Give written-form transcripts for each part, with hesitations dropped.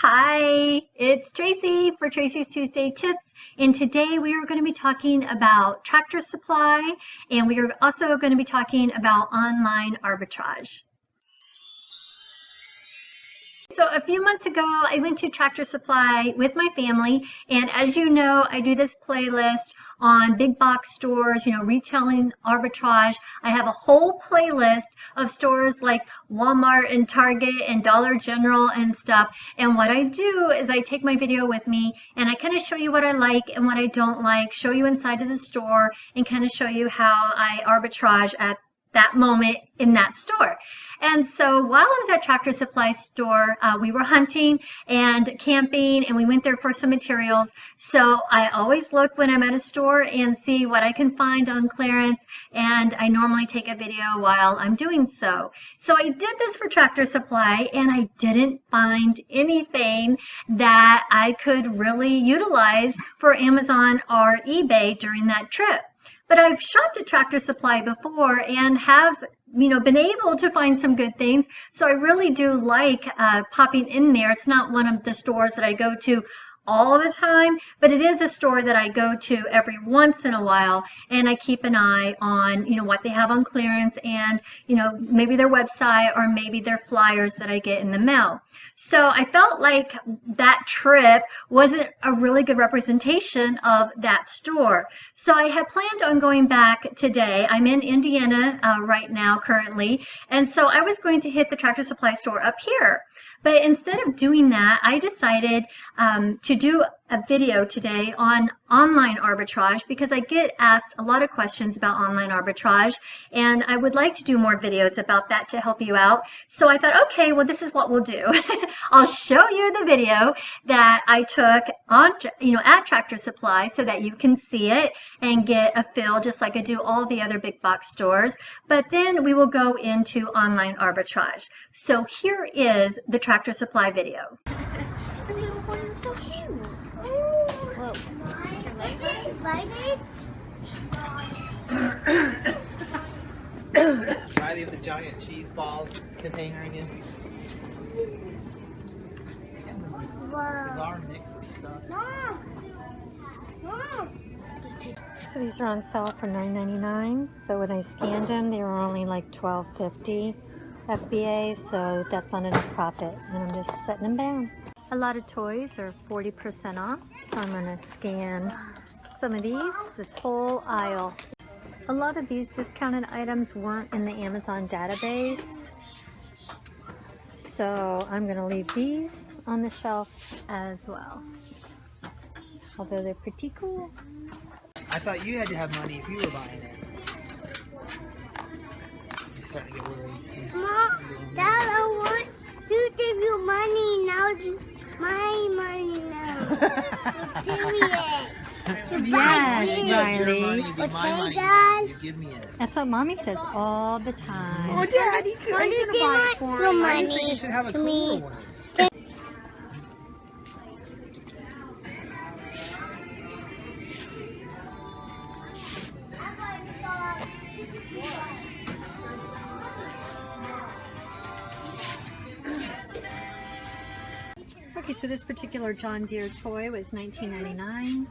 Hi, it's Tracy for Tracy's Tuesday Tips, and today we are going to be talking about Tractor Supply, and we are also going to be talking about online arbitrage. So a few months ago, I went to Tractor Supply with my family, and as you know, I do this playlist on big box stores, retailing arbitrage. I have a whole playlist of stores like Walmart and Target and Dollar General and stuff. And what I do is I take my video with me and I kind of show you what I like and what I don't like, show you inside of the store, and kind of show you how I arbitrage at that moment in that store. And so while I was at Tractor Supply store, we were hunting and camping, and we went there for some materials. So I always look when I'm at a store and see what I can find on clearance, and I normally take a video while I'm doing so. So I did this for Tractor Supply, and I didn't find anything that I could really utilize for Amazon or eBay during that trip. But I've shopped at Tractor Supply before and have, been able to find some good things. So I really do like popping in there. It's not one of the stores that I go to all the time, but it is a store that I go to every once in a while, and I keep an eye on, what they have on clearance and, maybe their website or maybe their flyers that I get in the mail. So I felt like that trip wasn't a really good representation of that store. So I had planned on going back today. I'm in Indiana right now currently, and so I was going to hit the Tractor Supply store up here. But instead of doing that, I decided to do a video today on online arbitrage because I get asked a lot of questions about online arbitrage, and I would like to do more videos about that to help you out. So I thought, okay, well, this is what we'll do. I'll show you the video that I took on, at Tractor Supply so that you can see it and get a feel just like I do all the other big box stores. But then we will go into online arbitrage. So here is the Tractor Supply video. Riley with the giant cheese balls container again. Bizarre mix of stuff. So these are on sale for $9.99, but when I scanned them, they were only like $12.50 FBA, so that's not enough profit, and I'm just setting them down. A lot of toys are 40% off, so I'm going to scan some of these, this whole aisle. A lot of these discounted items weren't in the Amazon database, so I'm going to leave these on the shelf as well, although they're pretty cool. I thought you had to have money if you were buying it. You're starting to get worried. Mom, Dad, I want to give you money now. My money now. Serious. Yes, Riley. Money, be my Okay, money. Dad. You give me it. That's what Mommy says all the time. Oh, Daddy, When you give your I just think you money should have a to cooler me. one. Okay, so this particular John Deere toy was $19.99,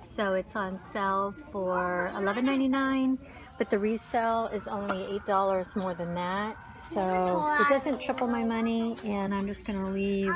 so it's on sale for $11.99, but the resale is only $8 more than that, so it doesn't triple my money, and I'm just going to leave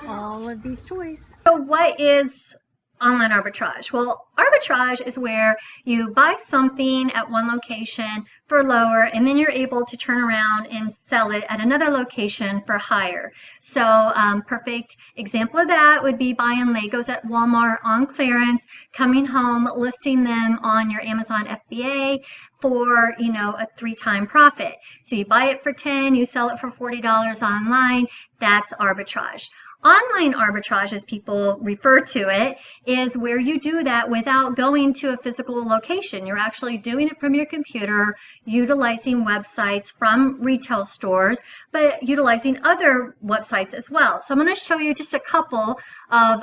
all of these toys. So what is online arbitrage? Well, arbitrage is where you buy something at one location for lower, and then you're able to turn around and sell it at another location for higher. So perfect example of that would be buying Legos at Walmart on clearance, coming home, listing them on your Amazon FBA for, a 3-time profit. So you buy it for $10, you sell it for $40 online. That's arbitrage. Online arbitrage, as people refer to it, is where you do that without going to a physical location. You're actually doing it from your computer, utilizing websites from retail stores, but utilizing other websites as well. So I'm going to show you just a couple of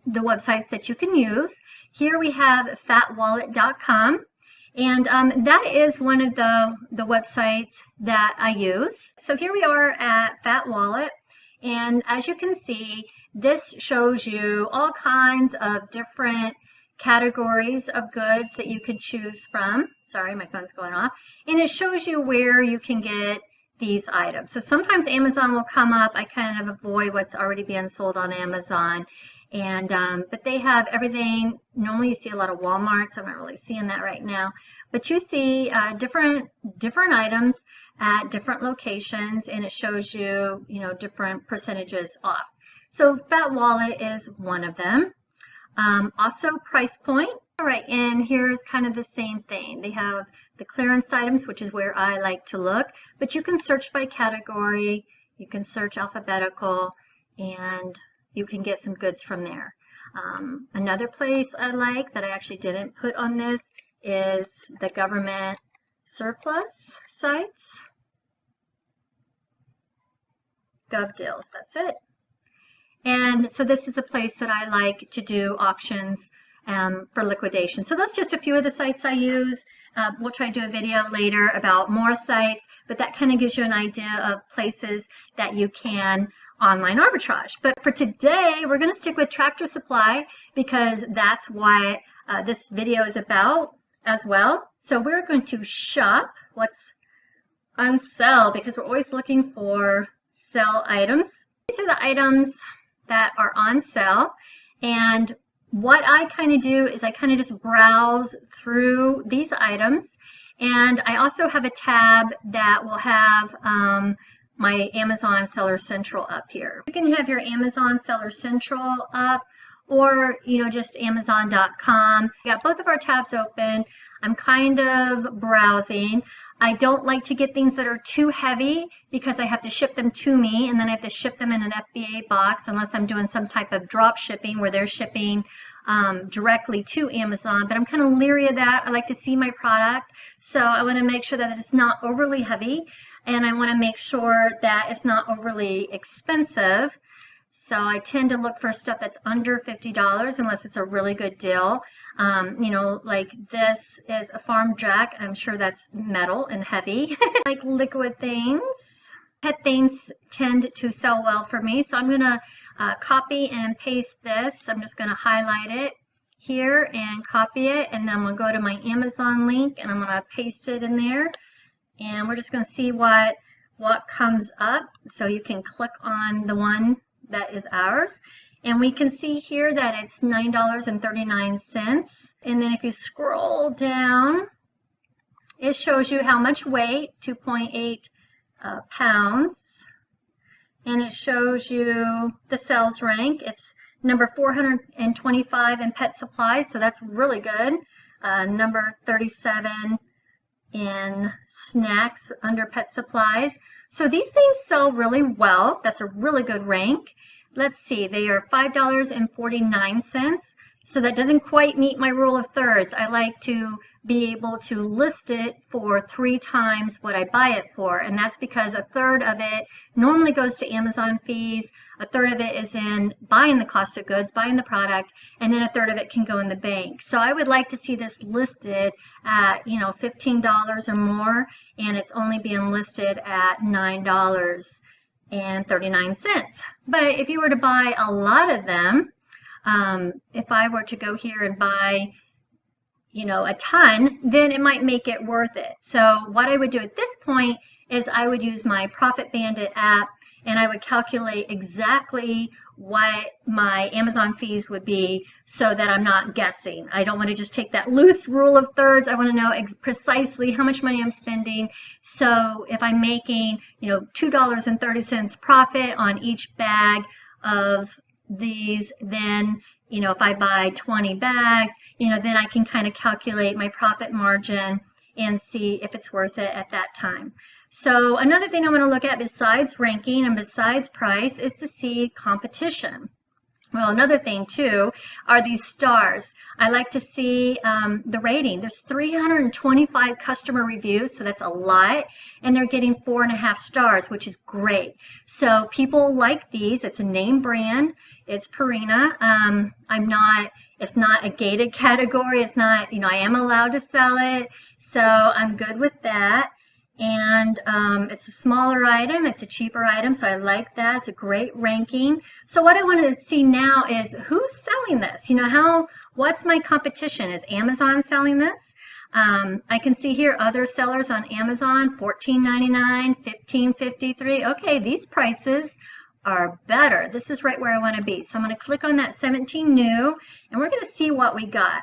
the websites that you can use. Here we have fatwallet.com. And that is one of the websites that I use. So here we are at Fat Wallet. And as you can see, This shows you all kinds of different categories of goods that you can choose from. Sorry, my phone's going off. And it shows you where you can get these items. So sometimes Amazon will come up. I kind of avoid what's already being sold on Amazon. And but they have everything. Normally you see a lot of Walmarts. I'm not really seeing that right now. But you see different items at different locations, and it shows you, different percentages off. So Fat Wallet is one of them. Also price point. All right, and here's kind of the same thing. They have the clearance items, which is where I like to look, but you can search by category, you can search alphabetical, and you can get some goods from there. Another place I like that I actually didn't put on this is the government surplus sites. Gov deals, that's it. And so this is a place that I like to do auctions for liquidation. So that's just a few of the sites I use. We'll try to do a video later about more sites, but that kind of gives you an idea of places that you can online arbitrage. But for today, we're going to stick with Tractor Supply because that's what this video is about as well. So we're going to shop what's on sale because we're always looking for sale items. These are the items that are on sale, and what I kind of do is I kind of just browse through these items, and I also have a tab that will have my Amazon Seller Central up here. You can have your Amazon Seller Central up, or just Amazon.com. Got both of our tabs open. I'm kind of browsing. I don't like to get things that are too heavy because I have to ship them to me, and then I have to ship them in an FBA box unless I'm doing some type of drop shipping where they're shipping directly to Amazon. But I'm kind of leery of that. I like to see my product, so I want to make sure that it's not overly heavy, and I want to make sure that it's not overly expensive. So I tend to look for stuff that's under $50 unless it's a really good deal. Like this is a farm jack. I'm sure that's metal and heavy. Like liquid things. Pet things tend to sell well for me. So I'm going to copy and paste this. I'm just going to highlight it here and copy it. And then I'm going to go to my Amazon link and I'm going to paste it in there. And we're just going to see what comes up. So you can click on the one that is ours. And we can see here that it's $9.39. And then if you scroll down, it shows you how much weight, 2.8 pounds. And it shows you the sales rank. It's number 425 in pet supplies, so that's really good. Number 37 in snacks under pet supplies. So these things sell really well. That's a really good rank. Let's see, they are $5.49. So that doesn't quite meet my rule of thirds. I like to be able to list it for 3 times what I buy it for. And that's because a third of it normally goes to Amazon fees. A third of it is in buying the cost of goods, buying the product, and then a third of it can go in the bank. So I would like to see this listed at, $15 or more, and it's only being listed at $9.39. But if you were to buy a lot of them, if I were to go here and buy, a ton, then it might make it worth it. So what I would do at this point is I would use my Profit Bandit app and I would calculate exactly what my Amazon fees would be so that I'm not guessing. I don't want to just take that loose rule of thirds. I want to know precisely how much money I'm spending. So if I'm making, $2.30 profit on each bag of these, then if I buy 20 bags, then I can kind of calculate my profit margin and see if it's worth it at that time. So another thing I want to look at besides ranking and besides price is to see competition. Well, another thing too are these stars. I like to see the rating. There's 325 customer reviews, so that's a lot, and they're getting 4.5 stars, which is great. So people like these. It's a name brand. It's Purina. It's not a gated category. It's not, I am allowed to sell it, so I'm good with that. And it's a smaller item, it's a cheaper item, so I like that. It's a great ranking. So what I want to see now is who's selling this. You know, what's my competition? Is Amazon selling this? I can see here other sellers on Amazon, $14.99, $15.53. Okay, these prices are better. This is right where I want to be. So I'm going to click on that 17 new, and we're going to see what we got.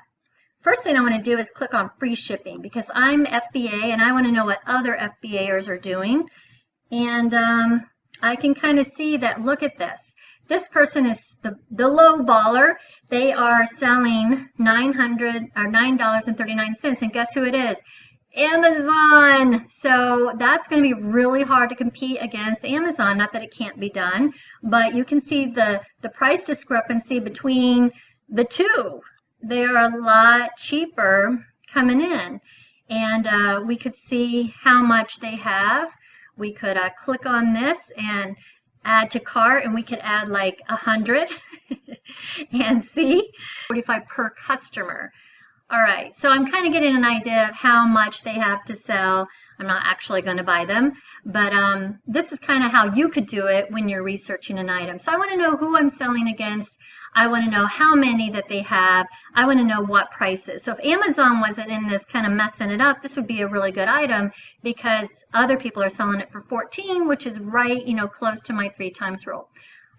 First thing I want to do is click on free shipping because I'm FBA and I want to know what other FBAers are doing. And I can kind of see that, look at this. This person is the low baller. They are selling $9.39, and guess who it is? Amazon. So that's going to be really hard to compete against Amazon. Not that it can't be done, but you can see the price discrepancy between the two. They are a lot cheaper coming in, and we could see how much they have. We could click on this and add to cart, and we could add like 100 and see 45 per customer. All right, so I'm kind of getting an idea of how much they have to sell. I'm not actually going to buy them, but this is kind of how you could do it when you're researching an item. So I want to know who I'm selling against. I want to know how many that they have. I want to know what prices. So if Amazon wasn't in this kind of messing it up, this would be a really good item because other people are selling it for 14, which is right, you know, close to my 3 times rule.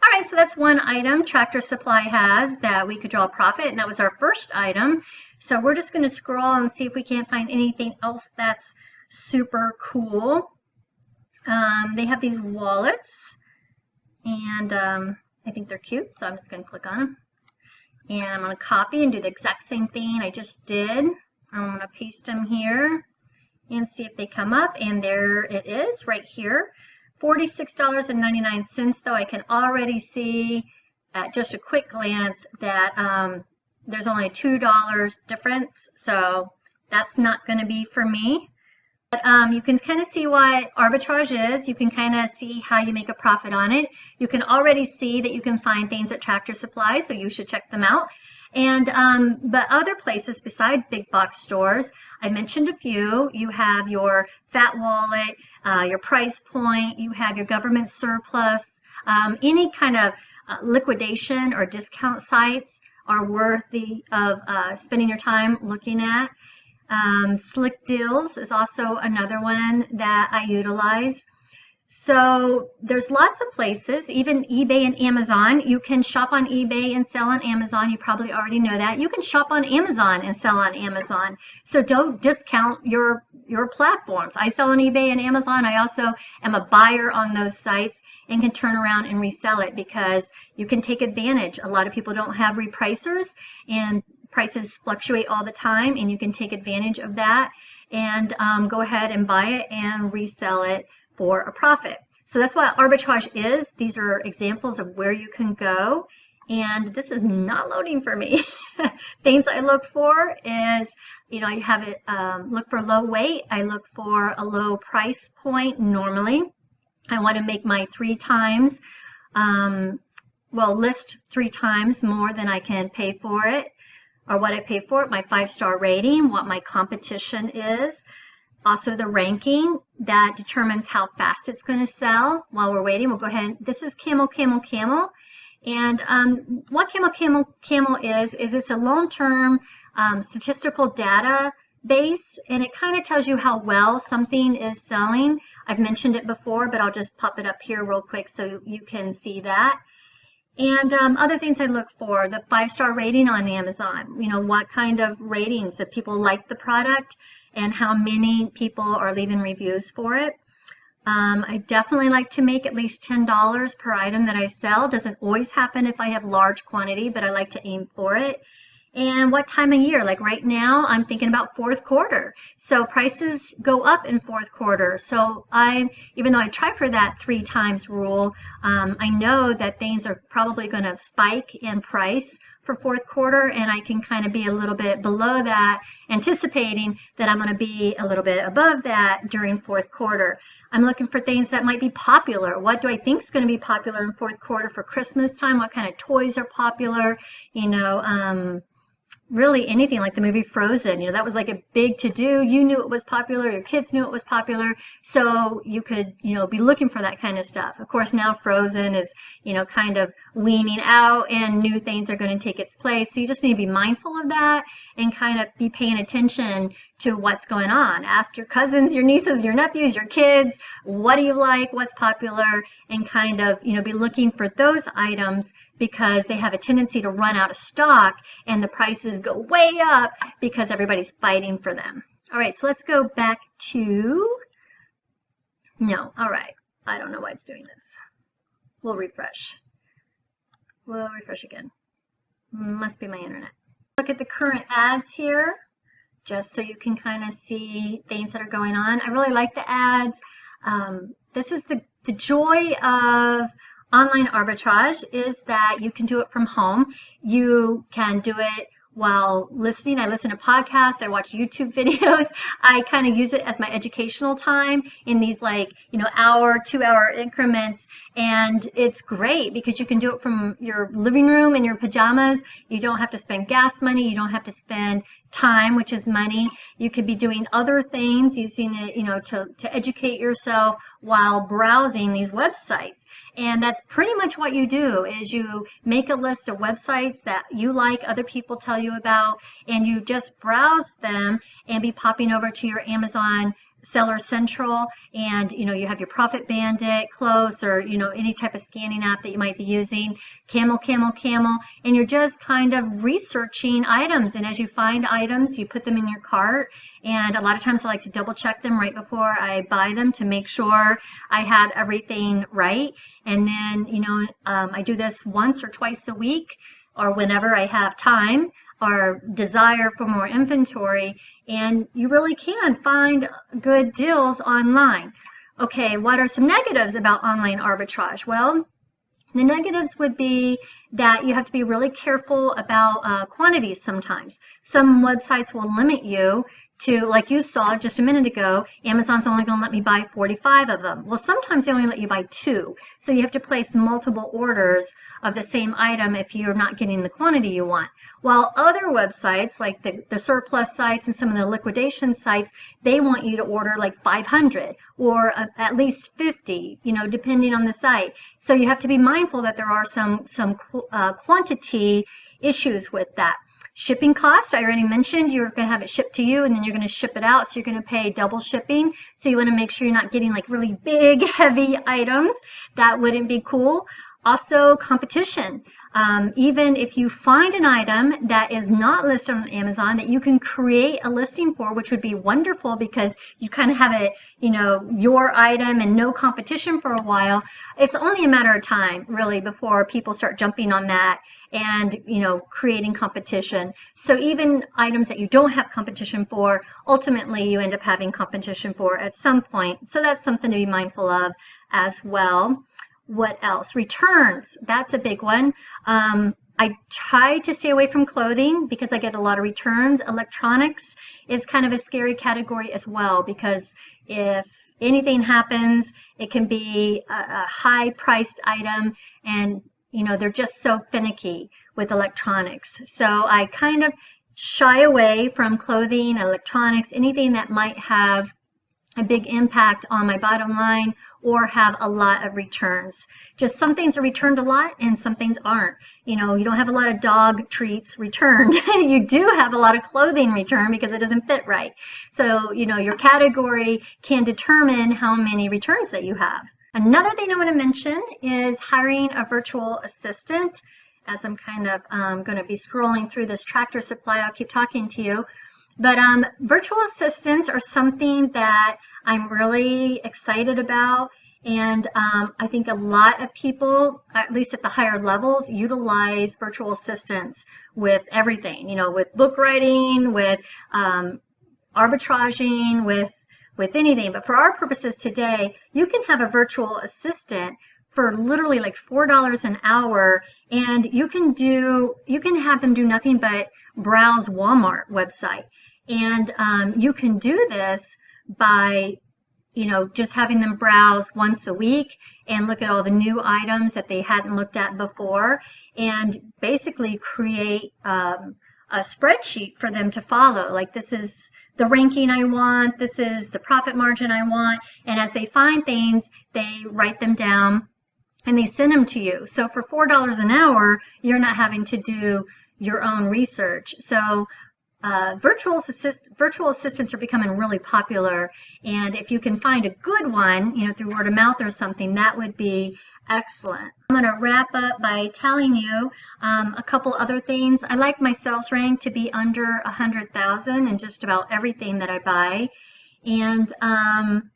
All right, so that's one item Tractor Supply has that we could draw a profit, and that was our first item. So we're just going to scroll and see if we can't find anything else that's super cool. They have these wallets, and I think they're cute, so I'm just going to click on them. And I'm going to copy and do the exact same thing I just did. I'm going to paste them here and see if they come up, and there it is right here. $46.99, though I can already see at just a quick glance that there's only a $2 difference, so that's not going to be for me. But you can kind of see what arbitrage is. You can kind of see how you make a profit on it. You can already see that you can find things at Tractor Supply, so you should check them out. And but other places besides big box stores, I mentioned a few. You have your Fat Wallet, your Price Point, you have your government surplus. Any kind of liquidation or discount sites are worthy of spending your time looking at. Slick Deals is also another one that I utilize. So there's lots of places, even eBay and Amazon. You can shop on eBay and sell on Amazon. You probably already know that. You can shop on Amazon and sell on Amazon. So don't discount your platforms. I sell on eBay and Amazon. I also am a buyer on those sites and can turn around and resell it because you can take advantage. A lot of people don't have repricers, and prices fluctuate all the time, and you can take advantage of that and go ahead and buy it and resell it for a profit. So that's what arbitrage is. These are examples of where you can go, and this is not loading for me. Things I look for is, you know, I have it look for low weight. I look for a low price point normally. I want to make my 3 times, well, list 3 times more than I can pay for it, or what I pay for it, my 5-star rating, what my competition is. Also the ranking that determines how fast it's going to sell. While we're waiting, we'll go ahead. This is Camel, Camel, Camel. And what Camel, Camel, Camel is it's a long-term statistical data base, and it kind of tells you how well something is selling. I've mentioned it before, but I'll just pop it up here real quick so you can see that. And other things I look for, the 5-star rating on Amazon. You know, what kind of ratings, if people like the product, and how many people are leaving reviews for it. I definitely like to make at least $10 per item that I sell. Doesn't always happen if I have large quantity, but I like to aim for it. And what time of year? Like right now, I'm thinking about 4th quarter. So prices go up in 4th quarter. So even though I try for that 3 times rule, I know that things are probably going to spike in price for 4th quarter, and I can kind of be a little bit below that, anticipating that I'm going to be a little bit above that during 4th quarter. I'm looking for things that might be popular. What do I think is going to be popular in 4th quarter for Christmas time? What kind of toys are popular? You know, really anything, like the movie Frozen. That was like a big to do. You knew it was popular, your kids knew it was popular, so you could, be looking for that kind of stuff. Of course, now Frozen is, kind of weaning out and new things are going to take its place. So you just need to be mindful of that and kind of be paying attention to what's going on. Ask your cousins, your nieces, your nephews, your kids, what do you like, what's popular, and kind of, be looking for those items because they have a tendency to run out of stock and the prices go way up because everybody's fighting for them. All right, so let's go back to, no, all right, I don't know why it's doing this. We'll refresh. We'll refresh again. Must be my internet. Look at the current ads here, just so you can kind of see things that are going on. I really like the ads. This is the joy of online arbitrage, is that you can do it from home. You can do it while listening. I listen to podcasts, I watch YouTube videos. I kind of use it as my educational time in these hour, 2-hour increments. And it's great because you can do it from your living room in your pajamas. You don't have to spend gas money. You don't have to spend time, which is money. You could be doing other things, using it, to educate yourself while browsing these websites. And that's pretty much what you do, is you make a list of websites that you like, other people tell you about, and you just browse them and be popping over to your Amazon Seller Central, and you have your Profit Bandit close, or any type of scanning app that you might be using, Camel, and you're just kind of researching items. And as you find items, you put them in your cart, and a lot of times I like to double check them right before I buy them to make sure I had everything right. And then I do this once or twice a week, or whenever I have time or desire for more inventory, and you really can find good deals online. Okay, what are some negatives about online arbitrage? Well, the negatives would be that you have to be really careful about quantities sometimes. Some websites will limit you to, like you saw just a minute ago, Amazon's only going to let me buy 45 of them. Well, sometimes they only let you buy 2. So you have to place multiple orders of the same item if you're not getting the quantity you want. While other websites, like the surplus sites and some of the liquidation sites, they want you to order like 500 or at least 50, depending on the site. So you have to be mindful that there are some quantity issues with that. Shipping cost, I already mentioned, you're going to have it shipped to you and then you're going to ship it out, so you're going to pay double shipping. So you want to make sure you're not getting like really big, heavy items. That wouldn't be cool. Also, competition. Even if you find an item that is not listed on Amazon that you can create a listing for, which would be wonderful because you kind of have it, your item and no competition for a while, it's only a matter of time really before people start jumping on that and creating competition. So even items that you don't have competition for, ultimately you end up having competition for at some point. So that's something to be mindful of as well. What else? Returns. That's a big one. I try to stay away from clothing because I get a lot of returns. Electronics is kind of a scary category as well, because if anything happens, it can be a high-priced item, and they're just so finicky with electronics. So I kind of shy away from clothing, electronics, anything that might have a big impact on my bottom line or have a lot of returns. Just some things are returned a lot and some things aren't. You don't have a lot of dog treats returned. You do have a lot of clothing returned because it doesn't fit right. So, your category can determine how many returns that you have. Another thing I want to mention is hiring a virtual assistant. As I'm kind of going to be scrolling through this Tractor Supply, I'll keep talking to you. But virtual assistants are something that I'm really excited about, and I think a lot of people, at least at the higher levels, utilize virtual assistants with everything, with book writing, with arbitraging, with anything. But for our purposes today, you can have a virtual assistant for literally like $4 an hour, and you can have them do nothing but browse Walmart website. And you can do this by, just having them browse once a week and look at all the new items that they hadn't looked at before, and basically create a a spreadsheet for them to follow. Like, this is the ranking I want, this is the profit margin I want, and as they find things, they write them down and they send them to you. So for $4 an hour, you're not having to do your own research. So virtual assistants are becoming really popular, and if you can find a good one, you know, through word of mouth or something, that would be excellent. I'm going to wrap up by telling you a couple other things. I like my sales rank to be under 100,000 in just about everything that I buy. And on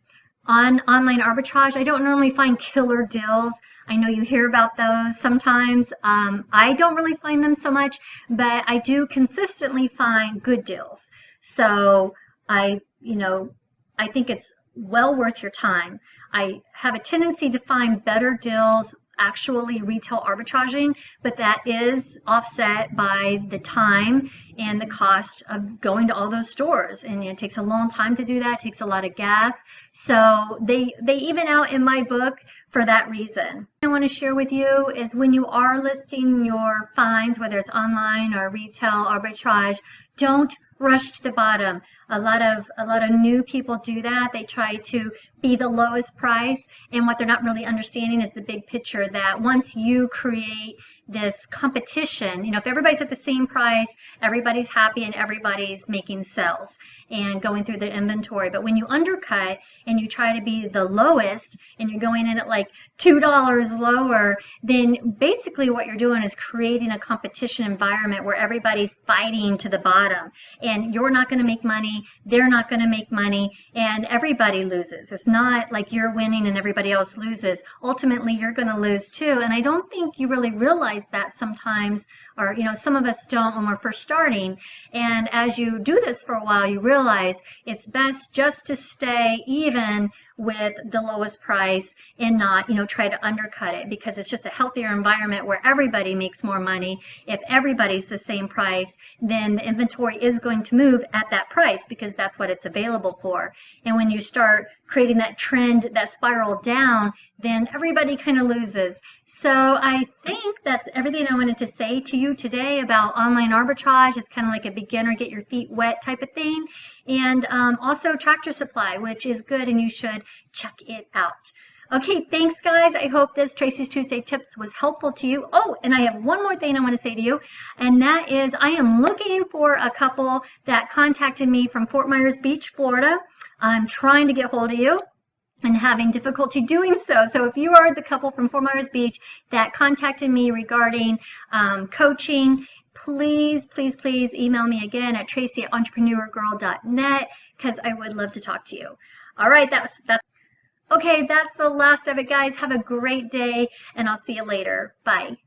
online arbitrage, I don't normally find killer deals. I know you hear about those sometimes. I don't really find them so much, but I do consistently find good deals. So I think it's well worth your time. I have a tendency to find better deals actually retail arbitraging, but that is offset by the time and the cost of going to all those stores, and it takes a long time to do that. It takes a lot of gas, so they even out in my book for that reason. What I want to share with you is when you are listing your finds, whether it's online or retail arbitrage, don't rush to the bottom. A lot of new people do that. They try to be the lowest price, and what they're not really understanding is the big picture, that once you create this competition, you know, if everybody's at the same price, everybody's happy and everybody's making sales and going through the inventory. But when you undercut and you try to be the lowest and you're going in at like $2 lower, then basically what you're doing is creating a competition environment where everybody's fighting to the bottom, and you're not going to make money, they're not going to make money, and everybody loses. It's not like you're winning and everybody else loses. Ultimately, you're going to lose too, and I don't think you really realize that sometimes, or you know, some of us don't when we're first starting. And as you do this for a while, you realize it's best just to stay even with the lowest price and not, you know, try to undercut it, because it's just a healthier environment where everybody makes more money. If everybody's the same price, then the inventory is going to move at that price because that's what it's available for. And when you start creating that trend, that spiral down, then everybody kind of loses. So I think that's everything I wanted to say to you today about online arbitrage. It's kind of like a beginner, get your feet wet type of thing. And also Tractor Supply, which is good, and you should check it out. Okay, thanks guys. I hope this Tracy's Tuesday Tips was helpful to you. Oh, and I have one more thing I want to say to you, and that is I am looking for a couple that contacted me from Fort Myers Beach, Florida. I'm trying to get hold of you and having difficulty doing so. So if you are the couple from Fort Myers Beach that contacted me regarding coaching, please, please, please email me again at tracy@entrepreneurgirl.net, because I would love to talk to you. All right, that's okay. That's the last of it, guys. Have a great day, and I'll see you later. Bye.